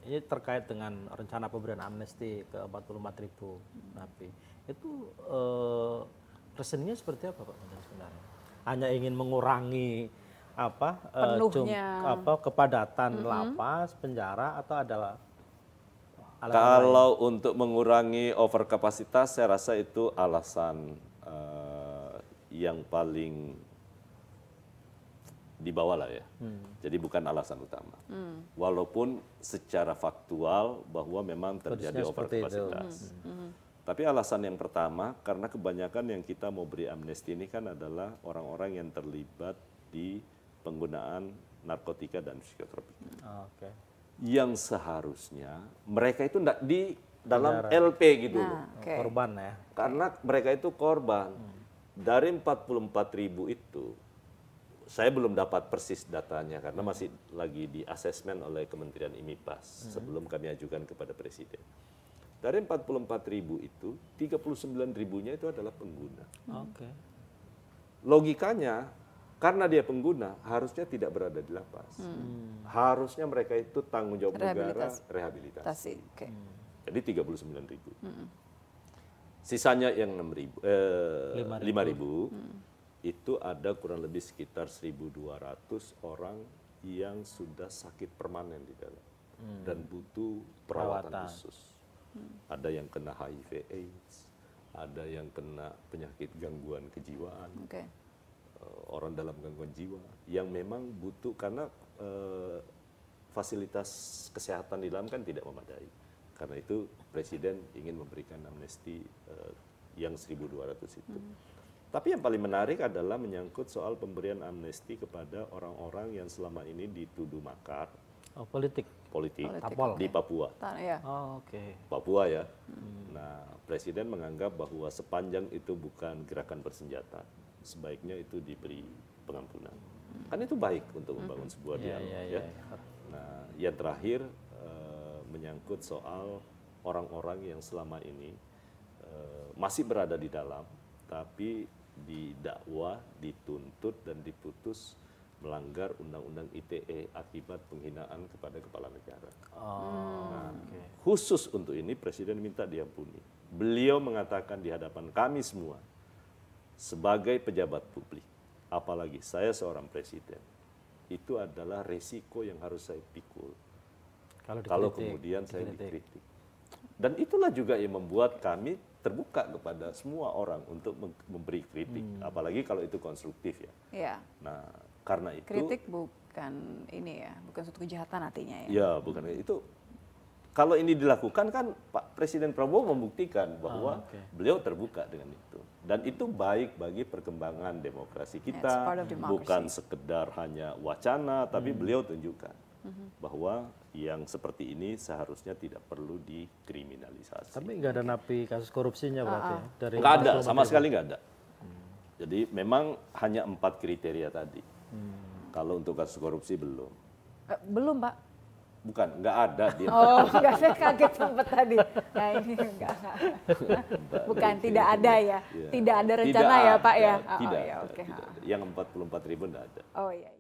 Ini terkait dengan rencana pemberian amnesti ke 44.000 napi. Itu reasoningnya seperti apa Pak Menteri sebenarnya? Hanya ingin mengurangi kepadatan lapas, penjara, atau ada alasan Kalau lain? untuk mengurangi overkapasitas, saya rasa itu alasan yang paling di bawah lah ya. Jadi bukan alasan utama. Walaupun secara faktual bahwa memang terjadi overkapasitas. Tapi alasan yang pertama, karena kebanyakan yang kita mau beri amnesti ini kan adalah orang-orang yang terlibat di penggunaan narkotika dan psikotropika. Oke. Yang seharusnya mereka itu tidak di dalam LP gitu loh. Korban ya. Karena mereka itu korban. Dari 44.000 itu, saya belum dapat persis datanya karena masih lagi di asesmen oleh Kementerian IMIPAS sebelum kami ajukan kepada Presiden. Dari 44.000 itu, 39.000-nya itu adalah pengguna. Oke. Logikanya, karena dia pengguna, harusnya tidak berada di lapas. Harusnya mereka itu tanggung jawab negara rehabilitasi. Jadi 39.000. Sisanya yang 5.000 itu ada kurang lebih sekitar 1.200 orang yang sudah sakit permanen di dalam dan butuh perawatan khusus. Ada yang kena HIV/AIDS, ada yang kena penyakit gangguan kejiwaan, orang dalam gangguan jiwa yang memang butuh karena fasilitas kesehatan di dalam kan tidak memadai. Karena itu Presiden ingin memberikan amnesti yang 1.200 itu. Tapi yang paling menarik adalah menyangkut soal pemberian amnesti kepada orang-orang yang selama ini dituduh makar. Politik di Papua. Papua ya. Nah, Presiden menganggap bahwa sepanjang itu bukan gerakan bersenjata, sebaiknya itu diberi pengampunan. Kan itu baik untuk membangun sebuah dialog ya. Nah, yang terakhir menyangkut soal orang-orang yang selama ini masih berada di dalam, tapi didakwa, dituntut dan diputus melanggar Undang-Undang ITE akibat penghinaan kepada kepala negara. Khusus untuk ini Presiden minta diampuni. Beliau mengatakan di hadapan kami semua sebagai pejabat publik, apalagi saya seorang presiden, itu adalah resiko yang harus saya pikul kalau kemudian saya dikritik. Dan itulah juga yang membuat kami terbuka kepada semua orang untuk memberi kritik, apalagi kalau itu konstruktif ya. Nah, karena itu kritik bukan ini ya, bukan suatu kejahatan artinya ya. Ya, bukan itu. Kalau ini dilakukan kan Pak Presiden Prabowo membuktikan bahwa beliau terbuka dengan itu. Dan itu baik bagi perkembangan demokrasi kita, bukan sekedar hanya wacana, tapi beliau tunjukkan bahwa yang seperti ini seharusnya tidak perlu dikriminalisasi. Tapi nggak ada napi kasus korupsinya berarti ya? Nggak ada, sama sekali nggak ada. Jadi memang hanya 4 kriteria tadi. Kalau untuk kasus korupsi belum. Belum Pak? Bukan, nggak ada. Nggak, saya kaget sempat tadi. Nah ini enggak. Bukan, tidak ada ya? Tidak ada rencana ya Pak ya? Tidak. Yang 44.000 nggak ada. Oh iya.